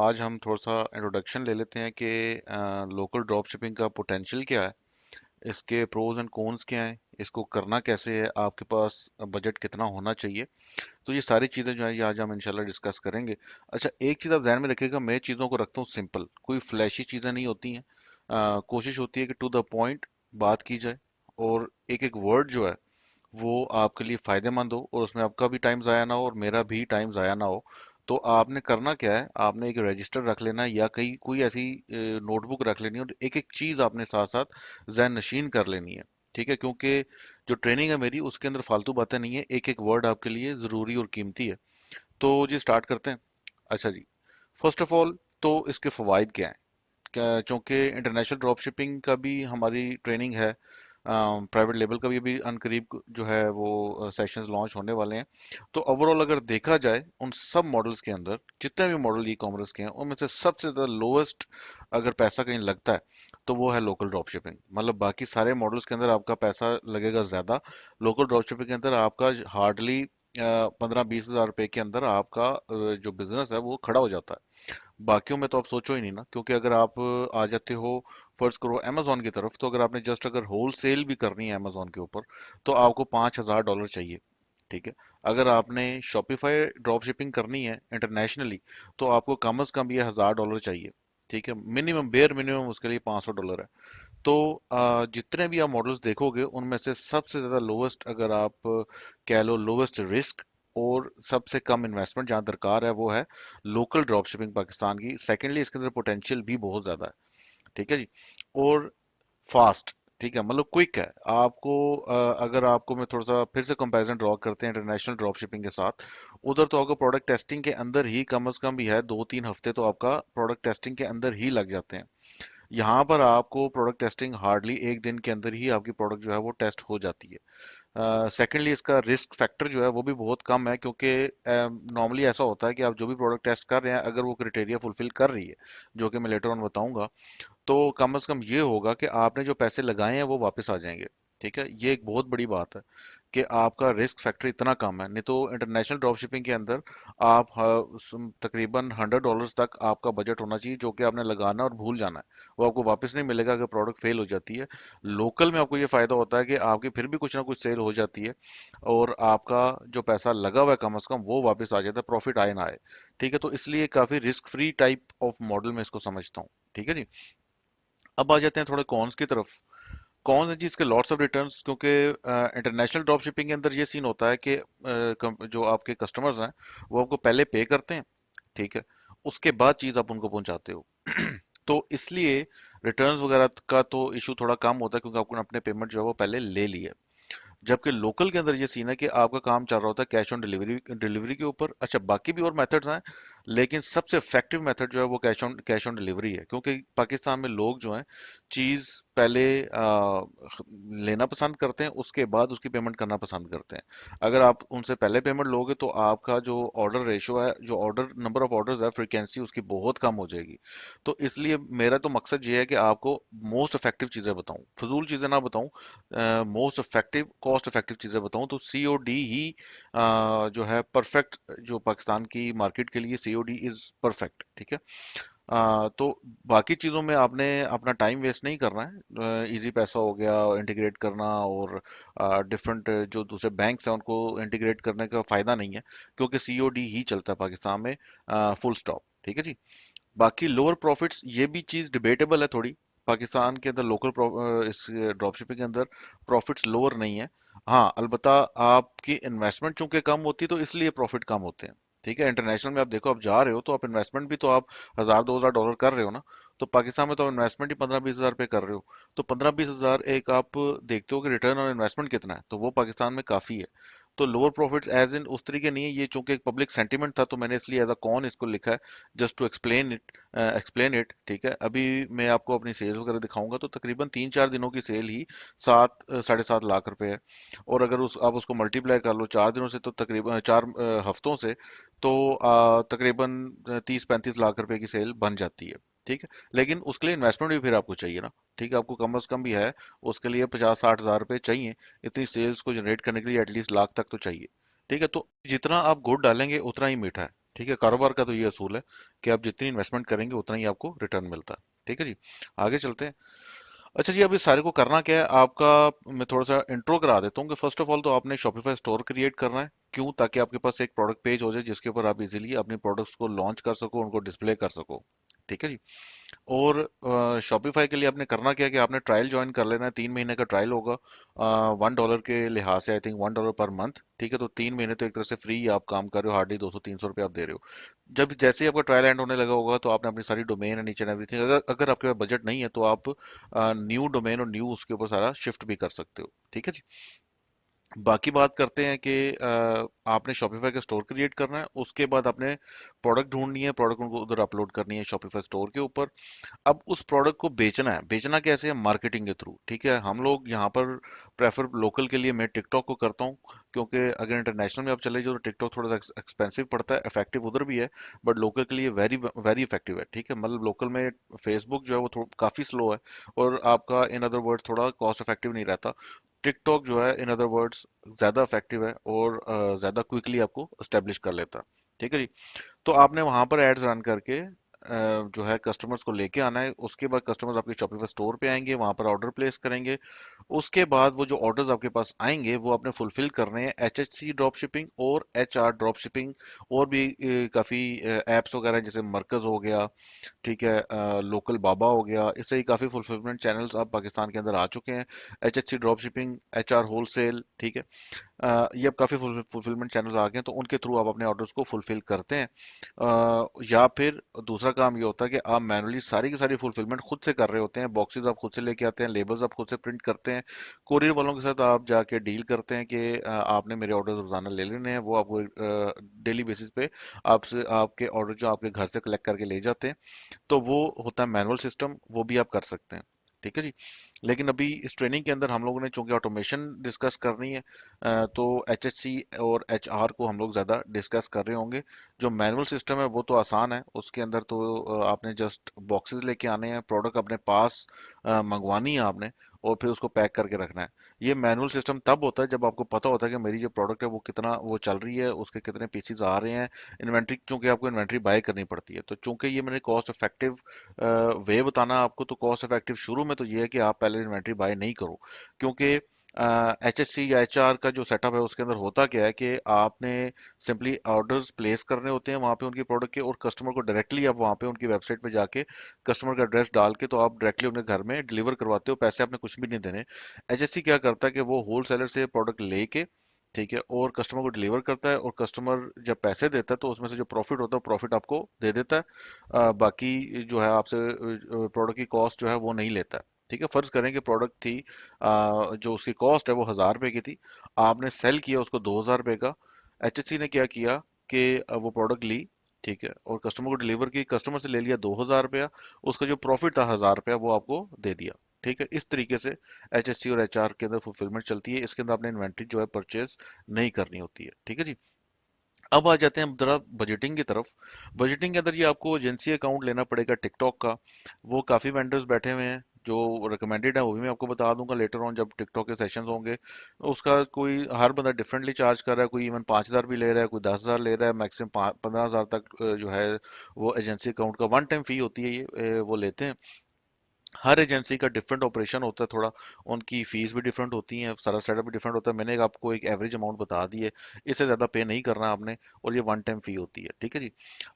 आज हम थोड़ा सा इंट्रोडक्शन ले लेते हैं कि लोकल ड्रॉप शिपिंग का पोटेंशियल क्या है, इसके प्रोज एंड कॉन्स क्या हैं, इसको करना कैसे है, आपके पास बजट कितना होना चाहिए। तो ये सारी चीज़ें जो है ये आज हम इंशाल्लाह डिस्कस करेंगे। अच्छा, एक चीज़ आप ध्यान में रखिएगा, मैं चीज़ों को रखता हूँ सिंपल, कोई फ्लैशी चीज़ें नहीं होती हैं। कोशिश होती है कि टू द पॉइंट बात की जाए, और एक एक वर्ड जो है वो आपके लिए फायदेमंद हो, और उसमें आपका भी टाइम ज़ाया ना हो और मेरा भी टाइम ज़ाया ना हो। तो आपने करना क्या है, आपने एक रजिस्टर रख लेना है या कहीं कोई ऐसी नोटबुक रख लेनी है, और एक एक चीज़ आपने साथ साथ ज़हन नशीन कर लेनी है। ठीक है, क्योंकि जो ट्रेनिंग है मेरी उसके अंदर फालतू बातें नहीं है, एक एक वर्ड आपके लिए ज़रूरी और कीमती है। तो जी स्टार्ट करते हैं। अच्छा जी, फर्स्ट ऑफ ऑल तो इसके फ़वाइद क्या हैं? चूंकि इंटरनेशनल ड्रॉप शिपिंग का भी हमारी ट्रेनिंग है, प्राइवेट लेवल का भी अभी अनकरीब जो है वो सेशंस लॉन्च होने वाले हैं। तो ओवरऑल अगर देखा जाए उन सब मॉडल्स के अंदर, जितने भी मॉडल ई कॉमर्स के हैं, उनमें से सबसे ज़्यादा लोएस्ट अगर पैसा कहीं लगता है तो वो है लोकल ड्रॉप शिपिंग। मतलब बाकी सारे मॉडल्स के अंदर आपका पैसा लगेगा ज़्यादा, लोकल ड्रॉप शिपिंग के अंदर आपका हार्डली 15-20 हज़ार रुपए के अंदर आपका जो बिजनेस है वो खड़ा हो जाता है। बाकियों में तो आप सोचो ही नहीं ना, क्योंकि अगर आप आ जाते हो फर्ज करो अमेजोन की तरफ, तो अगर आपने जस्ट अगर होल सेल भी करनी है अमेजोन के ऊपर, तो आपको $5,000 चाहिए। ठीक है, अगर आपने शॉपिफाई ड्रॉप शिपिंग करनी है इंटरनेशनली, तो आपको कम से कम ये $1,000 चाहिए। ठीक है, मिनिमम बेयर मिनिमम उसके लिए $500 है। तो जितने भी आप मॉडल्स देखोगे उनमें से सबसे ज़्यादा लोवेस्ट, अगर आप कह लो लोवेस्ट रिस्क और सबसे कम इन्वेस्टमेंट जहाँ दरकार है, वो है लोकल ड्रॉप शिपिंग पाकिस्तान की। सेकेंडली इसके अंदर पोटेंशियल भी बहुत ज़्यादा है। ठीक है जी, और फास्ट, ठीक है, मतलब क्विक है। आपको अगर आपको मैं थोड़ा सा फिर से कंपैरिजन ड्रॉ करते हैं इंटरनेशनल ड्रॉप शिपिंग के साथ, उधर तो आपको प्रोडक्ट टेस्टिंग के अंदर ही कम से कम भी है 2-3 हफ्ते, तो आपका प्रोडक्ट टेस्टिंग के अंदर ही लग जाते हैं। यहाँ पर आपको प्रोडक्ट टेस्टिंग हार्डली एक दिन के अंदर ही आपकी प्रोडक्ट जो है वो टेस्ट हो जाती है। सेकेंडली इसका रिस्क फैक्टर जो है वो भी बहुत कम है, क्योंकि नॉर्मली ऐसा होता है कि आप जो भी प्रोडक्ट टेस्ट कर रहे हैं, अगर वो क्राइटेरिया फुलफिल कर रही है, जो कि मैं लेटर ऑन बताऊंगा, तो कम से कम ये होगा कि आपने जो पैसे लगाए हैं वो वापस आ जाएंगे। ठीक है, ये एक बहुत बड़ी बात है कि आपका रिस्क फैक्टर इतना कम है। नहीं तो इंटरनेशनल ड्रॉप शिपिंग के अंदर आप तकरीबन $100 तक आपका बजट होना चाहिए, जो कि आपने लगाना और भूल जाना है, वो आपको वापस नहीं मिलेगा अगर प्रोडक्ट फेल हो जाती है। लोकल में आपको ये फायदा होता है कि आपकी फिर भी कुछ ना कुछ सेल हो जाती है, और आपका जो पैसा लगा हुआ है कम से कम वो वापस आ जाता है, प्रॉफिट आए ना आए। ठीक है, तो इसलिए काफी risk free type of model में इसको समझता हूँ। ठीक है जी, अब आ जाते हैं थोड़े कॉन्स की तरफ। कॉन्स है जी इसके लॉट्स ऑफ रिटर्न्स, क्योंकि इंटरनेशनल ड्रॉप शिपिंग के अंदर ये सीन होता है कि जो आपके कस्टमर्स हैं वो आपको पहले पे करते हैं। ठीक है, उसके बाद चीज़ आप उनको पहुंचाते हो। तो इसलिए रिटर्न्स वगैरह का तो इशू थोड़ा कम होता है, क्योंकि आपको अपने पेमेंट जो है वो पहले ले ली है। जबकि लोकल के अंदर ये सीन है कि आपका काम चल रहा होता है कैश ऑन डिलीवरी डिलीवरी के ऊपर। अच्छा, बाकी भी और मेथड्स हैं, लेकिन सबसे इफेक्टिव मेथड जो है वो कैश ऑन डिलीवरी है, क्योंकि पाकिस्तान में लोग जो हैं चीज़ पहले लेना पसंद करते हैं, उसके बाद उसकी पेमेंट करना पसंद करते हैं। अगर आप उनसे पहले पेमेंट लोगे तो आपका जो ऑर्डर रेशो है, जो ऑर्डर नंबर ऑफ ऑर्डर्स है, फ्रीक्वेंसी उसकी बहुत कम हो जाएगी। तो इसलिए मेरा तो मकसद ये है कि आपको मोस्ट इफेक्टिव चीज़ें बताऊं, फजूल चीज़ें ना बताऊं, मोस्ट इफेक्टिव कॉस्ट इफेक्टिव चीज़ें बताऊं। तो सीओडी ही जो है परफेक्ट, जो पाकिस्तान की मार्केट के लिए सीओडी इज परफेक्ट। ठीक है, तो बाकी चीज़ों में आपने अपना टाइम वेस्ट नहीं करना है। इजी पैसा हो गया इंटीग्रेट करना, और डिफरेंट जो दूसरे बैंक्स हैं उनको इंटीग्रेट करने का फ़ायदा नहीं है, क्योंकि सीओडी ही चलता है पाकिस्तान में, फुल स्टॉप। ठीक है जी, बाकी लोअर प्रॉफिट्स ये भी चीज़ डिबेटेबल है थोड़ी। पाकिस्तान के अंदर लोकल इस ड्रॉप शिपिंग के अंदर प्रॉफिट्स लोअर नहीं है। हाँ, अलबत्ता आपकी इन्वेस्टमेंट चूंकि कम होती है तो इसलिए प्रॉफिट कम होते हैं। ठीक है, इंटरनेशनल में आप देखो, आप जा रहे हो तो आप इन्वेस्टमेंट भी तो आप 1,000-2,000 डॉलर कर रहे हो ना। तो पाकिस्तान में तो आप इन्वेस्टमेंट ही 15-20 हज़ार पे कर रहे हो। तो 15-20 हज़ार एक आप देखते हो कि रिटर्न ऑन इन्वेस्टमेंट कितना है, तो वो पाकिस्तान में काफ़ी है। तो लोअर प्रॉफिट एज इन उस तरीके नहीं है, ये चूंकि एक पब्लिक सेंटीमेंट था तो मैंने इसलिए एज अ कॉन इसको लिखा है, जस्ट टू एक्सप्लेन इट। ठीक है, अभी मैं आपको अपनी सेल्स वगैरह दिखाऊंगा, तो तकरीबन 3-4 दिनों की सेल ही 7-7.5 लाख रुपए है। और अगर आप उसको मल्टीप्लाई कर लो 4 दिनों से, तो तकरीबन 4 हफ्तों से, तो तकरीबन 30-35 लाख रुपए की सेल बन जाती है। ठीक है, लेकिन उसके लिए इन्वेस्टमेंट भी फिर आपको चाहिए ना। ठीक है, आपको कम से कम भी है उसके लिए 50-60 हज़ार रुपए चाहिए, इतनी सेल्स को जनरेट करने के लिए एटलीस्ट लाख तक तो चाहिए। ठीक है, तो जितना आप गुड़ डालेंगे उतना ही मीठा है। ठीक है, कारोबार का तो ये असूल है कि आप जितनी इन्वेस्टमेंट करेंगे उतना ही आपको रिटर्न मिलता है। ठीक है जी, आगे चलते हैं। अच्छा जी, अब इस सारे को करना क्या है आपका, मैं थोड़ा सा इंट्रो करा देता हूँ कि फर्स्ट ऑफ ऑल तो आपने शॉपिफाई स्टोर क्रिएट करना है। क्यों? ताकि आपके पास एक प्रोडक्ट पेज हो जाए जिसके ऊपर आप इजीली अपने प्रोडक्ट्स को लॉन्च कर सको, उनको डिस्प्ले कर सको। ठीक है जी। और शॉपिफाई के लिए आपने करना क्या है कि आपने ट्रायल ज्वाइन कर लेना है। 3 महीने का ट्रायल होगा, $1 के लिहाज से, आई थिंक $1 पर मंथ। ठीक है, तो 3 महीने तो एक तरह से फ्री आप काम कर रहे हो, हार्डली 200-300 रुपये आप दे रहे हो। जब जैसे ही आपका ट्रायल एंड होने लगा होगा तो आपने अपनी सारी domain and each and everything, अगर अगर आपके पास बजट नहीं है तो आप न्यू डोमेन और न्यू उसके ऊपर सारा शिफ्ट भी कर सकते हो। ठीक है जी। बाकी बात करते हैं कि आपने शॉपिफाई का स्टोर क्रिएट करना है, उसके बाद आपने प्रोडक्ट ढूंढनी है, प्रोडक्ट उनको उधर अपलोड करनी है शॉपिफाई स्टोर के ऊपर। अब उस प्रोडक्ट को बेचना है, बेचना कैसे है? मार्केटिंग के थ्रू। ठीक है, हम लोग यहाँ पर प्रेफर लोकल के लिए मैं टिकटॉक को करता हूँ, क्योंकि अगर इंटरनेशनल में आप चले जाओ तो टिकटॉक थोड़ा सा एक्सपेंसिव पड़ता है, इफेक्टिव उधर भी है, बट लोकल के लिए वेरी वेरी इफेक्टिव है। ठीक है, मतलब लोकल में फेसबुक जो है वो काफी स्लो है, और आपका इन अदर वर्ड्स थोड़ा कॉस्ट इफेक्टिव नहीं रहता। टिकटॉक जो है इन अदर वर्ड्स ज्यादा इफेक्टिव है और ज्यादा क्विकली आपको स्टेब्लिश कर लेता है। ठीक है जी। तो आपने वहां पर एड्स रन करके जो है कस्टमर्स को लेके आना है। उसके बाद कस्टमर्स आपके शॉपिफाई स्टोर पे आएंगे, वहां पर ऑर्डर प्लेस करेंगे। उसके बाद वो जो ऑर्डर्स आपके पास आएंगे वो आपने फुलफिल करने हैं एचएचसी ड्रॉप शिपिंग और एचआर ड्रॉप शिपिंग, और भी काफी एप्स वगैरह हैं, जैसे मरकज हो गया, ठीक है, लोकल बाबा हो गया। इससे ही काफी फुलफिलमेंट चैनल्स अब पाकिस्तान के अंदर आ चुके हैं। एचएचसी ड्रॉप शिपिंग, एचआर होलसेल, ठीक है। ये अब काफ़ी फुलफिलमेंट चैनल्स आ गए हैं, तो उनके थ्रू आप अपने ऑर्डर्स को फुलफिल करते हैं। या फिर दूसरा काम ये होता है कि आप मैनुअली सारी की सारी फुलफिलमेंट खुद से कर रहे होते हैं, बॉक्सेस आप खुद से लेके आते हैं, लेबल्स आप खुद से प्रिंट करते हैं। कोरियर वालों के साथ आप जाके डील करते हैं कि आपने मेरे ऑर्डर रोजाना ले लेने हैं, वो आपको डेली बेसिस पे आपसे आपके ऑर्डर जो आपके घर से कलेक्ट करके ले जाते हैं। तो वो होता है मैनुअल सिस्टम, वो भी आप कर सकते हैं। ठीक है जी। लेकिन अभी इस ट्रेनिंग के अंदर हम लोगों ने चूंकि ऑटोमेशन डिस्कस करनी है, तो एचएचसी और एचआर को हम लोग ज़्यादा डिस्कस कर रहे होंगे। जो मैनुअल सिस्टम है वो तो आसान है, उसके अंदर तो आपने जस्ट बॉक्सेस लेके आने हैं, प्रोडक्ट अपने पास मंगवानी है आपने, और फिर उसको पैक करके रखना है। ये मैनुअल सिस्टम तब होता है जब आपको पता होता है कि मेरी जो प्रोडक्ट है वो कितना वो चल रही है, उसके कितने पीसीज आ रहे हैं। इन्वेंट्री, चूंकि आपको इन्वेंट्री बाय करनी पड़ती है, तो चूंकि ये मैंने कॉस्ट इफेक्टिव वे बताना आपको, तो कॉस्ट इफेक्टिव शुरू में तो ये है कि आप पहले इन्वेंट्री बाय नहीं करो। क्योंकि एचएससी या एचआर का जो सेटअप है उसके अंदर होता क्या है कि आपने सिंपली ऑर्डर्स प्लेस करने होते हैं वहां पे उनके प्रोडक्ट के, और कस्टमर को डायरेक्टली आप वहां पे उनकी वेबसाइट पे जाके कस्टमर का एड्रेस डाल के तो आप डायरेक्टली उनके घर में डिलीवर करवाते हो, पैसे आपने कुछ भी नहीं देने। एचएससी क्या करता है कि वो होल सेलर से प्रोडक्ट लेके, ठीक है, और कस्टमर को डिलीवर करता है, और कस्टमर जब पैसे देता है तो उसमें से जो प्रॉफिट होता है प्रॉफिट आपको दे देता है। बाकी जो है आपसे प्रोडक्ट की कॉस्ट जो है वो नहीं लेता है। ठीक है, फर्ज करें कि प्रोडक्ट थी, जो उसकी कॉस्ट है वो 1000 रुपए की थी, आपने सेल किया उसको 2000 रुपए का। एचएससी ने क्या किया कि वो प्रोडक्ट ली, ठीक है, और कस्टमर को डिलीवर की, कस्टमर से ले लिया 2000 रुपया, उसका जो प्रॉफिट था 1000 रुपया वो आपको दे दिया। ठीक है, इस तरीके से एचएससी और एचआर के अंदर फुलफिलमेंट चलती है। इसके अंदर आपने इन्वेंट्री जो है परचेज नहीं करनी होती है। ठीक है जी। अब आ जाते हैं जरा बजटिंग की तरफ। बजटिंग के अंदर ये आपको एजेंसी अकाउंट लेना पड़ेगा टिकटॉक का। वो काफ़ी वेंडर्स बैठे हुए हैं जो रिकमेंडेड है, वो भी मैं आपको बता दूंगा लेटर ऑन जब टिकटॉक के सेशंस होंगे। उसका कोई हर बंदा डिफरेंटली चार्ज कर रहा है, कोई इवन 5000 भी ले रहा है, कोई 10,000 ले रहा है, मैक्सिमम 15,000 तक जो है वो एजेंसी अकाउंट का वन टाइम फी होती है, ये वो लेते हैं। हर एजेंसी का डिफरेंट ऑपरेशन होता है थोड़ा, उनकी फीस भी डिफरेंट होती हैं, सारा सेटअप भी डिफरेंट होता है। मैंने आपको एक एवरेज अमाउंट बता दी है, इससे ज़्यादा पे नहीं करना आपने, और ये वन टाइम फी होती है। ठीक है जी।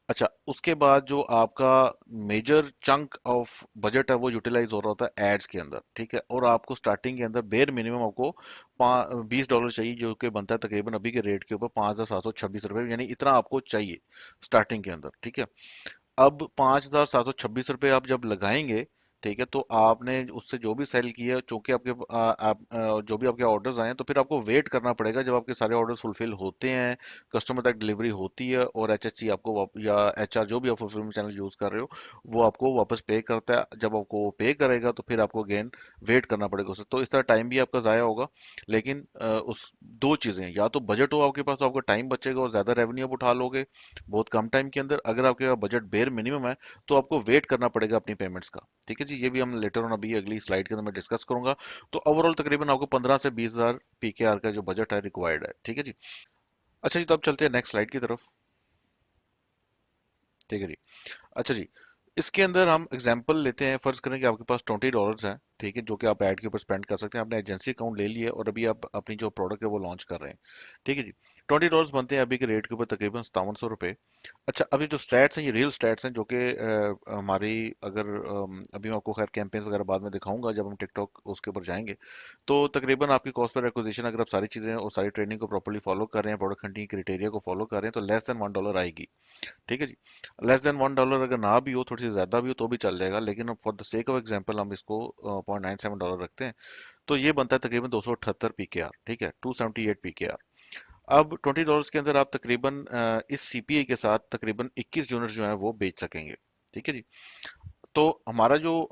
अच्छा, उसके बाद जो आपका मेजर चंक ऑफ बजट है वो यूटिलाइज हो रहा होता है एड्स के अंदर। ठीक है, और आपको स्टार्टिंग के अंदर बेर मिनिमम आपको $20 चाहिए, जो कि बनता है तकरीबन अभी के रेट के ऊपर $5,726, यानी इतना आपको चाहिए स्टार्टिंग के अंदर। ठीक है, अब $5,726 आप जब लगाएंगे, ठीक है, तो आपने उससे जो भी सेल किया, चूंकि आपके जो भी आपके ऑर्डर्स आए हैं, तो फिर आपको वेट करना पड़ेगा जब आपके सारे ऑर्डर्स फुलफिल होते हैं, कस्टमर तक डिलीवरी होती है, और एचएचसी आपको या एचआर जो भी आप फुलफिलमेंट चैनल यूज कर रहे हो वो आपको वापस पे करता है। जब आपको वो पे करेगा तो फिर आपको अगेन वेट करना पड़ेगा उससे, तो इस तरह टाइम भी आपका जाया होगा। लेकिन उस दो चीजें, या तो बजट हो आपके पास तो आपका टाइम बचेगा और ज्यादा रेवेन्यू आप उठा लोगे बहुत कम टाइम के अंदर। अगर आपके पास बजट बेर मिनिमम है तो आपको वेट करना पड़ेगा अपनी पेमेंट्स का। ठीक है जी, ये भी हम लेटर ऑन अभी अगली स्लाइड के अंदर मैं डिस्कस करूंगा। तो ओवरऑल तकरीबन आपको 15 से 20 हजार पीकेआर का जो बजट है रिक्वायर्ड है। ठीक है जी। अच्छा जी, तो अब चलते हैं नेक्स्ट स्लाइड की तरफ। ठीक है जी। अच्छा जी, इसके अंदर हम एग्जांपल लेते हैं, फर्ज करें कि आपके पास $20 हैं, ठीक है, जो कि आप ऐड के ऊपर स्पेंड कर सकते हैं। आपने एजेंसी अकाउंट ले लिया और अभी आप अपनी जो प्रोडक्ट है वो लॉन्च कर रहे हैं, ठीक है जी। $20 बनते हैं अभी के रेट के ऊपर तकरीबन ₹5700। अच्छा, अभी जो स्टैट्स हैं ये रियल स्टैट्स हैं, जो कि हमारी, अगर अभी मैं आपको खैर कैंपेन्स वगैरह बाद में दिखाऊंगा जब हम टिकटॉक उसके ऊपर जाएंगे। तो तकरीबन आपकी कॉस्ट पर एक्विजिशन, अगर आप सारी चीज़ें और सारी ट्रेनिंग को प्रॉपर्ली फॉलो कर रहे हैं, प्रोडक्ट हंटिंग क्राइटेरिया को फॉलो कर रहे हैं, तो लेस देन $1 आएगी, ठीक है जी। लेस देन $1 अगर ना भी हो, थोड़ी सी ज्यादा भी हो तो भी चल जाएगा, लेकिन for the sake of example हम इसको $0.97 रखते हैं। तो ये बनता है तकरीबन 278 पीकेआर, ठीक है, 278 पीकेआर। अब $20 के अंदर आप तकरीबन इस सीपीए के साथ तकरीबन 21 यूनिट जो है वो बेच सकेंगे, ठीक है जी। तो हमारा जो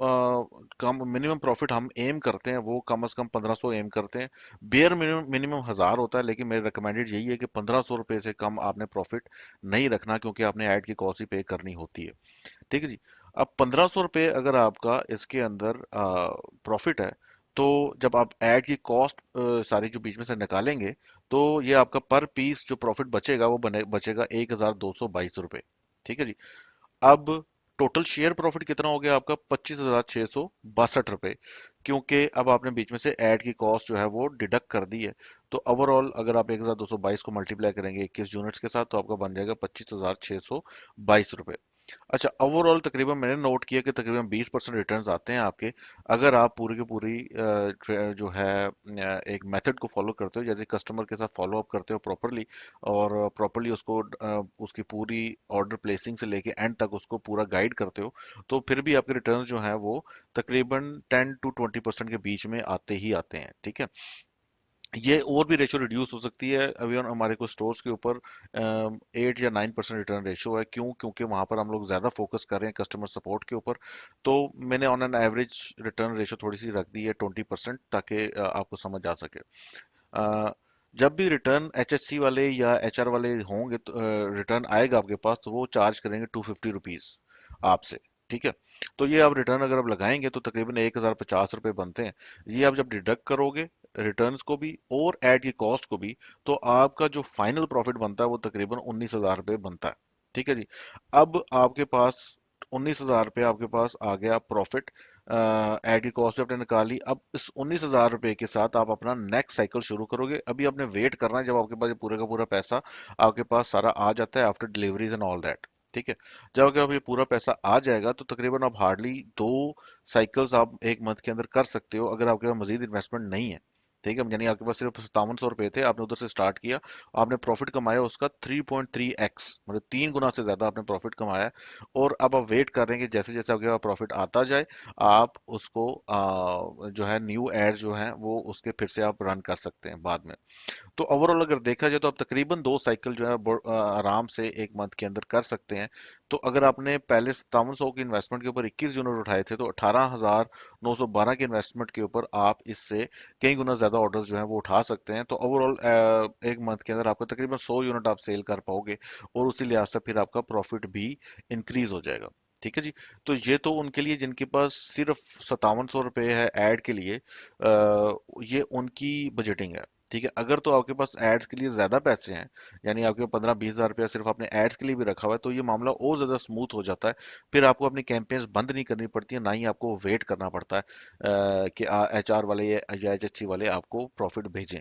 कम मिनिमम प्रॉफिट हम एम करते हैं वो कम से कम 1500 एम करते हैं। बेयर मिनिमम मिनिमम 1000 होता है, लेकिन मेरे रिकमेंडेड यही है कि 1500 रुपये से कम आपने प्रॉफिट नहीं रखना, क्योंकि आपने ऐड की कॉस्ट ही पे करनी होती है, ठीक है जी। अब 1500 रुपये अगर आपका इसके अंदर प्रॉफिट है, तो जब आप ऐड की कॉस्ट सारी जो बीच में से निकालेंगे, तो ये आपका पर पीस जो प्रॉफिट बचेगा वो बचेगा $1222, ठीक है जी। अब टोटल शेयर प्रॉफिट कितना हो गया आपका? $25,662, क्योंकि अब आपने बीच में से ऐड की कॉस्ट जो है वो डिडक्ट कर दी है। तो ओवरऑल अगर आप 1222 को मल्टीप्लाई करेंगे 21 यूनिट्स के साथ, तो आपका बन जाएगा $25,622। अच्छा, ओवरऑल तकरीबन मैंने नोट किया कि तकरीबन 20% रिटर्न्स आते हैं आपके, अगर आप पूरी की पूरी जो है एक मेथड को फॉलो करते हो, जैसे कस्टमर के साथ फॉलो अप करते हो प्रॉपरली, और प्रॉपरली उसको उसकी पूरी ऑर्डर प्लेसिंग से लेके एंड तक उसको पूरा गाइड करते हो, तो फिर भी आपके रिटर्न्स जो हैं वो तकरीबन 10 to 20% के बीच में आते ही आते हैं, ठीक है। ये और भी रेशो रिड्यूस हो सकती है। अभी हमारे कुछ स्टोर्स के ऊपर 8 या 9% रिटर्न रेशो है। क्यों? क्योंकि वहां पर हम लोग ज्यादा फोकस कर रहे हैं कस्टमर सपोर्ट के ऊपर। तो मैंने on an average return ratio थोड़ी सी रख दी है 20%, ताकि आपको समझ आ सके। अ, जब भी रिटर्न एचएचसी वाले या एचआर वाले होंगे, तो रिटर्न आएगा आपके पास, तो वो चार्ज करेंगे ₹250 आपसे, ठीक है। तो ये आप रिटर्न अगर आप लगाएंगे तो तकरीबन ₹1050 बनते हैं। ये आप जब डिडक्ट करोगे रिटर्न्स को भी और ऐड की कॉस्ट को भी, तो आपका जो फाइनल प्रॉफिट बनता है वो तकरीबन ₹19,000 बनता है, ठीक है जी। अब आपके पास ₹19,000 आपके पास आ गया प्रॉफिट, ऐड की कॉस्ट आपने निकाली। अब इस ₹19,000 के साथ आप अपना नेक्स्ट साइकिल शुरू करोगे। अभी आपने वेट करना है जब आपके पास ये पूरे का पूरा पैसा आपके पास सारा आ जाता है, after deliveries and all that, ठीक है। जब आपके पास ये पूरा पैसा आ जाएगा, तो तकरीबन आप हार्डली 2 साइकिल्स आप एक मंथ के अंदर कर सकते हो, अगर आपके पास मजीद इन्वेस्टमेंट नहीं है, ठीक है। यानी आपके पास सिर्फ ₹5700 थे, आपने उधर से स्टार्ट किया, आपने प्रॉफिट कमाया उसका 3.3x, मतलब 3 गुना से ज्यादा आपने प्रॉफिट कमाया है। और अब आप वेट कर रहे हैं कि जैसे जैसे आपके पास प्रॉफिट आता जाए, आप उसको जो है न्यू एड जो है वो उसके फिर से आप रन कर सकते हैं बाद में। तो ओवरऑल अगर देखा जाए तो आप तकरीबन 2 साइकिल जो है आराम से एक मंथ के अंदर कर सकते हैं। तो अगर आपने पहले 5700 की इन्वेस्टमेंट के ऊपर 21 यूनिट उठाए थे, तो 18,912 की इन्वेस्टमेंट के ऊपर आप इससे कई गुना ज्यादा ऑर्डर्स जो है वो उठा सकते हैं। तो ओवरऑल एक मंथ के अंदर आपको तकरीबन 100 यूनिट आप सेल कर पाओगे, और उसी लिहाज से फिर आपका प्रॉफिट भी इंक्रीज हो जाएगा, ठीक है जी। तो ये तो उनके लिए जिनके पास सिर्फ ₹5700 है ऐड के लिए, ये उनकी बजटिंग है, ठीक है। अगर तो आपके पास एड्स के लिए ज्यादा पैसे हैं, यानी आपके 15-20 हज़ार रुपया सिर्फ आपने एड्स के लिए भी रखा हुआ है, तो ये मामला और ज्यादा स्मूथ हो जाता है। फिर आपको अपनी कैंपेन्स बंद नहीं करनी पड़ती है, ना ही आपको वेट करना पड़ता है कि एचआर वाले या एचएससी वाले आपको प्रॉफिट भेजें,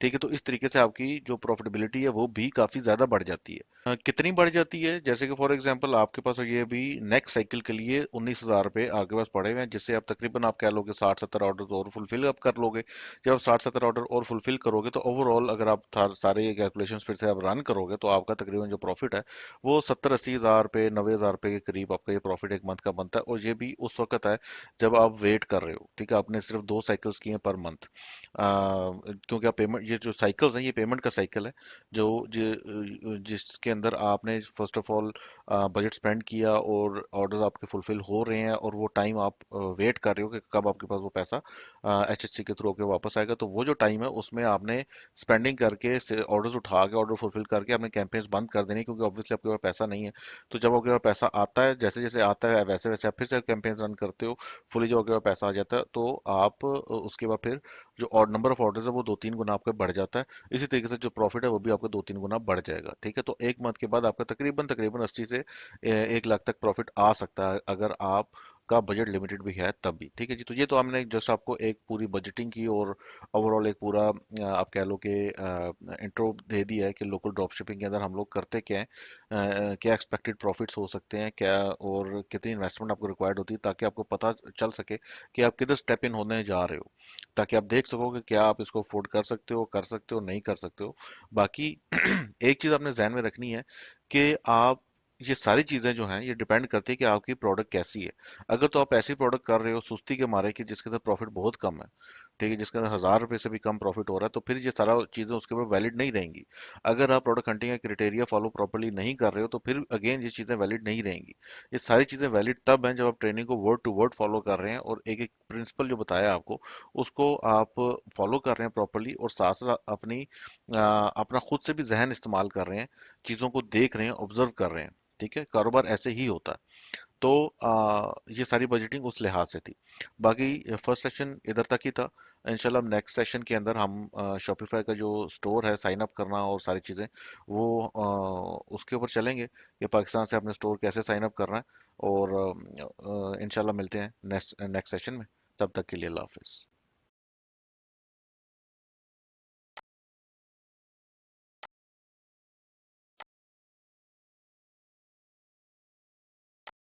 ठीक है। तो इस तरीके से आपकी जो प्रॉफिटेबिलिटी है वो भी काफी ज्यादा बढ़ जाती है। कितनी बढ़ जाती है? जैसे कि फॉर एग्जांपल आपके पास ये भी नेक्स्ट साइकिल के लिए ₹19,000 आपके पास पड़े हुए हैं, जिससे आप तकरीबन आप कह लोगे 60-70 ऑर्डर और फुलफिल आप कर लोगे। जब आप 60-70 ऑर्डर और फुलफिल करोगे, तो ओवरऑल अगर आप सारे कैलकुलेशन फिर से आप रन करोगे, तो आपका तकरीबन जो प्रॉफिट है वो 70-80 हज़ार रुपये, 90 हज़ार रुपये के करीब आपका ये प्रॉफिट एक मंथ का बनता है। और ये भी उस वक्त है जब आप वेट कर रहे हो, ठीक है। आपने सिर्फ 2 साइकिल्स किए पर मंथ, क्योंकि आप पेमेंट, ये जो साइकिल्स हैं ये पेमेंट का साइकिल है, जिसके अंदर आपने first of all budget spend किया और ऑर्डर्स आपके फुलफिल हो रहे हैं, और वो टाइम आप वेट कर रहे हो कि कब आपके पास वो पैसा एचएससी के थ्रू होकर वापस आएगा। तो वो जो टाइम है उसमें आपने स्पेंडिंग करके ऑर्डर्स उठा के ऑर्डर फुलफिल करके अपने कैंपेन्स बंद कर देनी, क्योंकि ऑब्वियसली आपके पास पैसा नहीं है। तो जब आपके पास पैसा आता है, जैसे जैसे आता है वैसे वैसे आप फिर से कैंपेन्स रन करते हो। फुली जब आपके पास पैसा आ जाता है, तो आप उसके बाद फिर जो और नंबर ऑफ ऑर्डर्स है वो 2-3 गुना आपका बढ़ जाता है। इसी तरीके से जो प्रॉफिट है वो भी आपका 2-3 गुना बढ़ जाएगा। ठीक है, तो एक मंथ के बाद आपका तकरीबन तकरीबन 80 से 1 लाख तक प्रॉफिट आ सकता है, अगर आप का बजट लिमिटेड भी है तब भी। ठीक है जी, तो ये तो हमने जस्ट आपको एक पूरी बजटिंग की और ओवरऑल एक पूरा आप कह लो कि इंट्रो दे दिया है कि लोकल ड्रॉप शिपिंग के अंदर हम लोग करते क्या हैं, क्या एक्सपेक्टेड प्रॉफिट्स हो सकते हैं क्या, और कितनी इन्वेस्टमेंट आपको रिक्वायर्ड होती है, ताकि आपको पता चल सके कि आप किधर स्टेप इन होने जा रहे हो, ताकि आप देख सको कि क्या आप इसको अफोर्ड कर सकते हो नहीं कर सकते हो। बाकी एक चीज़ आपने जहन में रखनी है कि आप, ये सारी चीज़ें जो हैं ये डिपेंड करती है कि आपकी प्रोडक्ट कैसी है। अगर तो आप ऐसी प्रोडक्ट कर रहे हो सुस्ती के मारे कि जिसके अंदर प्रॉफिट बहुत कम है, ठीक है, जिसके अंदर 1,000 रुपये से भी कम प्रॉफिट हो रहा है, तो फिर ये सारा चीज़ें उसके ऊपर वैलिड नहीं रहेंगी। अगर आप प्रोडक्ट हंटिंग का क्राइटेरिया फॉलो प्रॉपर्ली नहीं कर रहे हो तो फिर अगेन ये चीज़ें वैलिड नहीं रहेंगी। ये सारी चीज़ें वैलिड तब हैं जब आप ट्रेनिंग को वर्ड टू वर्ड फॉलो कर रहे हैं, और एक एक प्रिंसिपल जो बताया आपको उसको आप फॉलो कर रहे हैं प्रॉपर्ली, और साथ साथ अपना खुद से भी जहन इस्तेमाल कर रहे हैं, चीज़ों को देख रहे हैं, ऑब्जर्व कर रहे हैं। ठीक है, कारोबार ऐसे ही होता है। तो ये सारी बजटिंग उस लिहाज से थी। बाकी फर्स्ट सेशन इधर तक ही था। इंशाल्लाह नेक्स्ट सेशन के अंदर हम शॉपिफाई का जो स्टोर है, साइन अप करना और सारी चीज़ें, वो उसके ऊपर चलेंगे कि पाकिस्तान से अपने स्टोर कैसे साइन अप करना है। और इंशाल्लाह मिलते हैं नेक्स्ट नेक्स्ट सेशन में। तब तक के लिए अल्लाह हाफिज़।